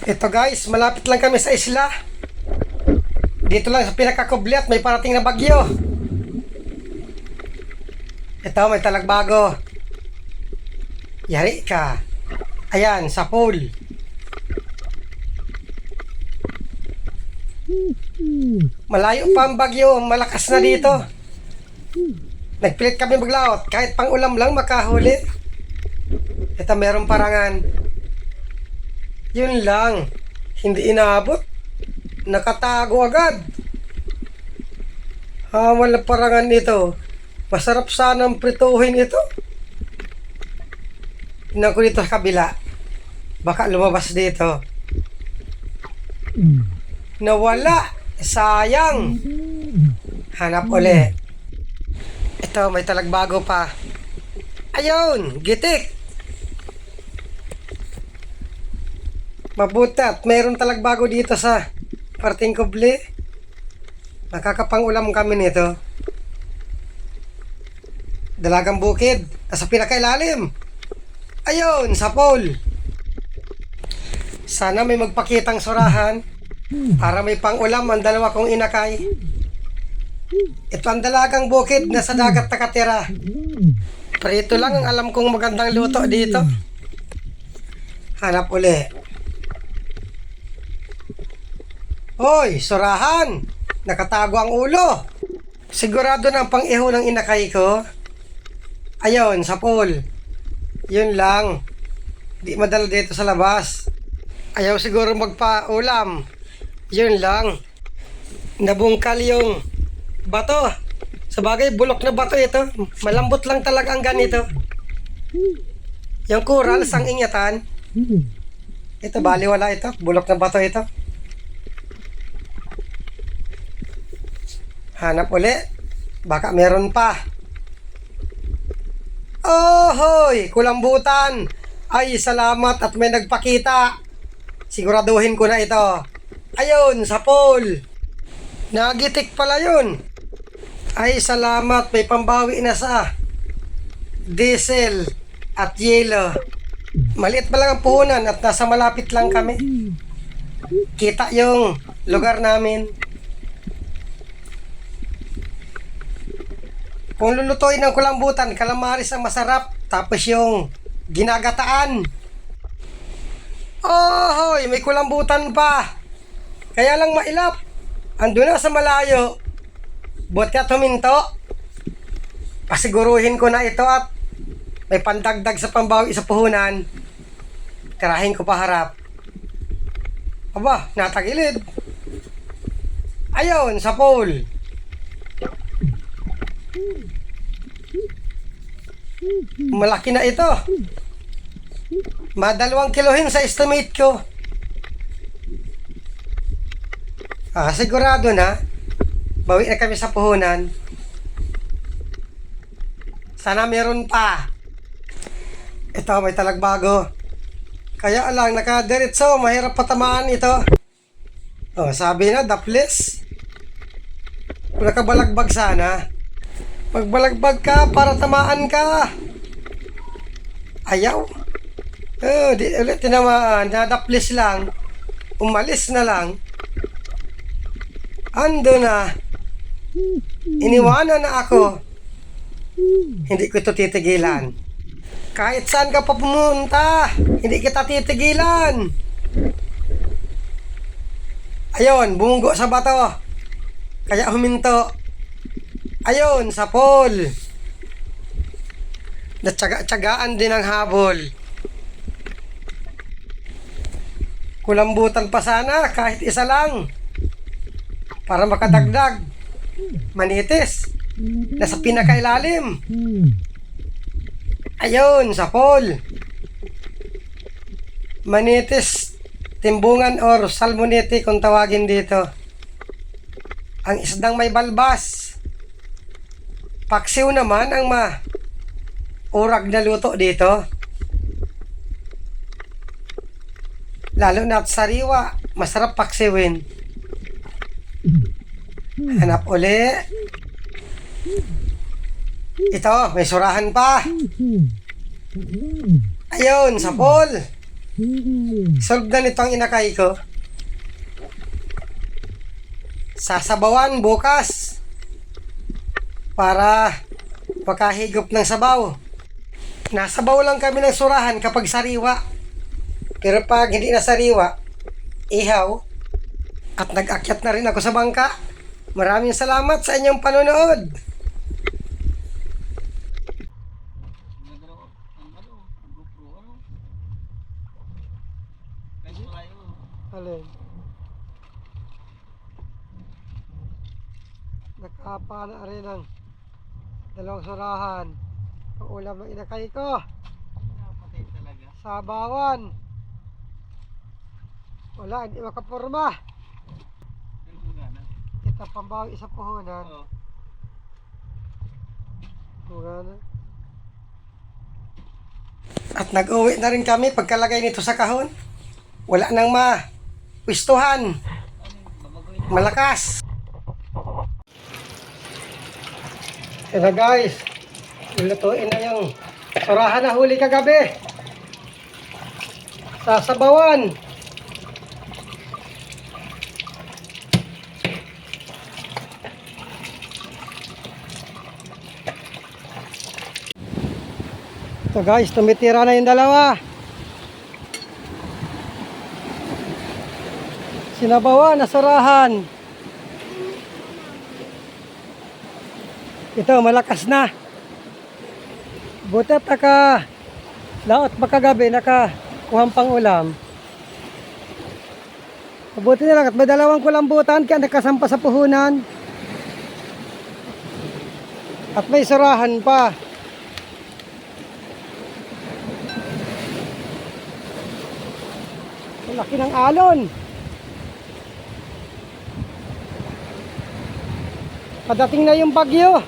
Ito guys, malapit lang kami sa isla. Dito lang sa pinakakubli at may parating na bagyo. Ito, may talagbago. Yari ka. Ayan, sa pool. Malayo pa ang bagyo, malakas na dito. Nagpilit kami maglaot, kahit pang ulam lang makahuli. Ito, merong parangan. Yun lang, hindi inabot. Nakatago agad. Wala parangan ito. Masarap sanang prituhin ito. Tingnan ko dito sa kabila. Baka lumabas dito. Nawala. Sayang. Hanap uli. Ito, may talagbago pa. Ayun, gitik. Mabuti at mayroon talagbago dito sa parting kubli. Nakakapangulam kami nito. Dalagang bukid. Nasa pinakailalim. Ayun, sa pool. Sana may magpakitang surahan para may pangulam ang dalawa kong inakay. Ito ang dalagang bukid na sa dagat nakatira. Prito lang ang alam kong magandang luto dito. Hanap uli. Hoy, surahan! Nakatago ang ulo. Sigurado na ang pang-iho ng inakay ko. Ayun, sa pool. Yun lang. Di madala dito sa labas. Ayaw siguro magpa-ulam. Yun lang. Nabungkal yung bato. Sabagay, bulok na bato ito. Malambot lang talaga ang ganito. Yung coral, sang ingatan. Ito, baliwala ito. Bulok na bato ito. Hanap uli. Baka meron pa. Oh, hoy! Kulambutan! Ay, salamat at may nagpakita. Siguraduhin ko na ito. Ayun, sa pool. Nagitik pala yun. Ay, salamat. May pambawi na sa diesel at yelo. Maliit pa lang ang puhunan at nasa malapit lang kami. Kita yung lugar namin. Kung lulutuin ng kulambutan, kalamaris ang masarap. Tapos yung ginagataan. Oh, hoy, may kulambutan pa. Kaya lang mailap. Ando na sa malayo. Buti at huminto. Pasiguruhin ko na ito at may pandagdag sa pambawi sa puhunan. Tirahin ko pa harap. Aba, natagilid. Ayun, sa pool. Malaki na ito. Madalawang kilohin sa estimate ko. Sigurado na. Bawi na kami sa puhunan. Sana meron pa. Ito, may talagbago. Kaya lang, nakadiretso. Mahirap patamaan ito. Sabi na, daplis. Kung nakabalagbag sana. Magbalagbag ka para tamaan ka. Ayaw. Di ulit tinamaan. Nadaplis lang. Umalis na lang. Ando na. Iniwanan na ako. Hindi ko ito titigilan. Kahit saan ka pa pumunta, hindi kita titigilan. Ayun, bumunggo sa bato. Kaya huminto. Ayun, sa pool. Natsaga-tsagaan din ang habol. Kulambutan pa sana, kahit isa lang. Para makadagdag. Manitis. Nasa pinakailalim. Ayun, sa pool. Manitis, timbungan or salmonete kung tawagin dito. Ang isdang may balbas. Paksiw naman ang urag na luto dito. Lalo na at sariwa, masarap paksiwin. Hanap uli. Ito, may surahan pa. Ayun, sa pool. Solve na nito ang inakay ko. Sasabawan bukas para makahigop ng sabaw. Nasabaw lang kami ng surahan kapag sariwa. Pero pag hindi na sariwa, ihaw. At nag-akyat na rin ako sa bangka. Maraming salamat sa inyong panonood. Alin? Nakapa na rin ang dalawang surahan. Ang ulam ng inakay ko. Sabawan. Wala, hindi makapurma. Kita pambawi sa puhunan. Mugana. At nag-uwi na rin kami pagkalagay nito sa kahon. Wala nang pistuhan. Malakas. Yan na guys. Ilutuin na yung surahan na huli kagabi. Sasabawan. So guys, tumitira na yung dalawa. Sinabawan, nasurahan. Ito, malakas na. Buti at laot pa kagabi, nakakuhang pang ulam. Mabuti na lang at may dalawang kulambutan kaya nakasampa sa puhunan. At may surahan pa. Laki ng alon. Padating na yung bagyo.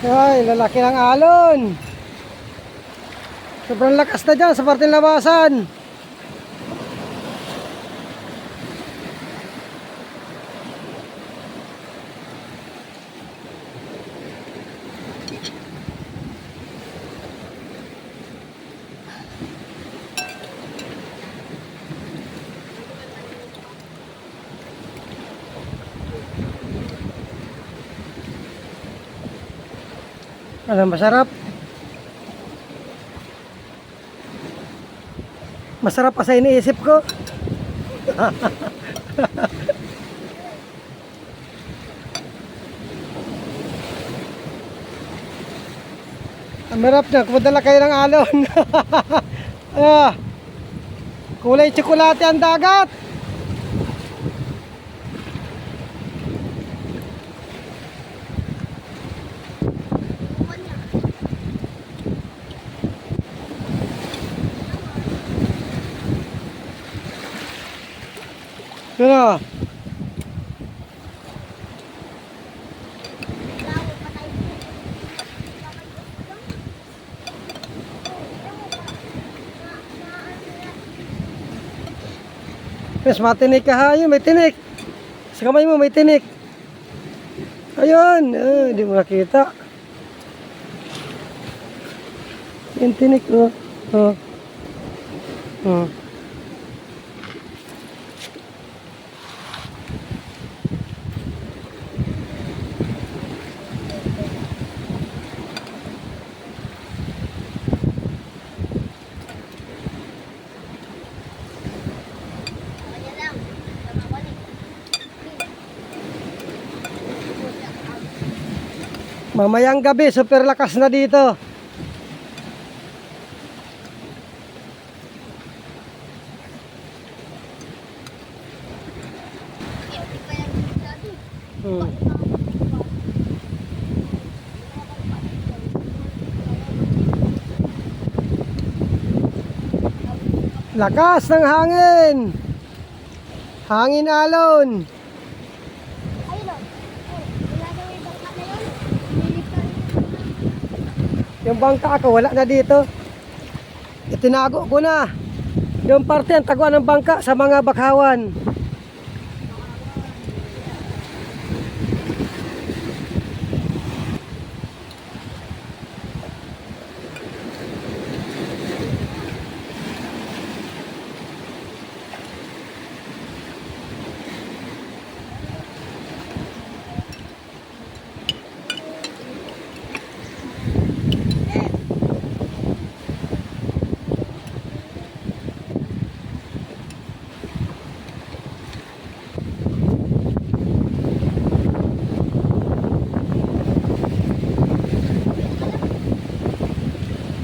Ay, lalaki ng alon. Sobrang lakas na dyan sa parteng labasan. Ano, masarap? Masarap pa sa iniisip ko. Ang marap na, kumadala kayo ng alon. Kulay tsokolate ang dagat. Ano? Yes, matinik ka ha. Ayun, may tinik. Sa kamay mo, may tinik. Ayun. Hindi mo nakita. Yung tinik, oh. Oh. Oh. Mamayang gabi, super lakas na dito. Lakas ng hangin. Hangin alon. Ayun o. Wala daw yung bangka na yun. Nilipad. Yung bangka ko, wala na dito. Itinago ko na. Yung parte ang taguan ng bangka sa mga bakhawan.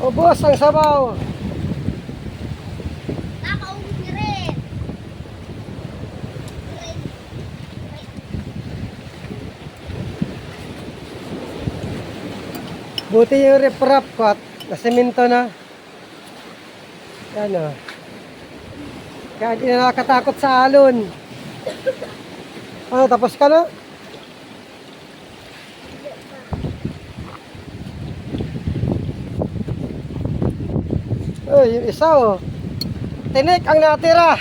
Ubos ang sabaw. Nakaubos na rin. Buti yung riprap ko at nasemento na. Yan o. Kaya di na nakatakot sa alon. Ano, tapos ka na? Oh, yung isa oh. Tinik ang natira.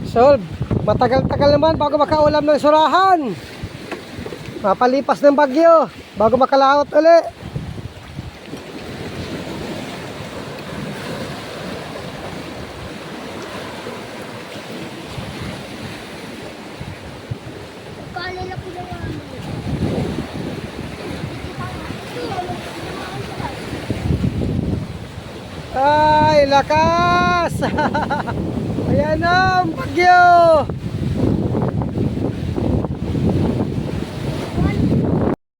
Solve. Matagal-tagal naman bago makaulam ng surahan. Mapalipas ng bagyo bago makalaot uli. Kalala ko na nga. Ay, lakas! Ayan na ang bagyo!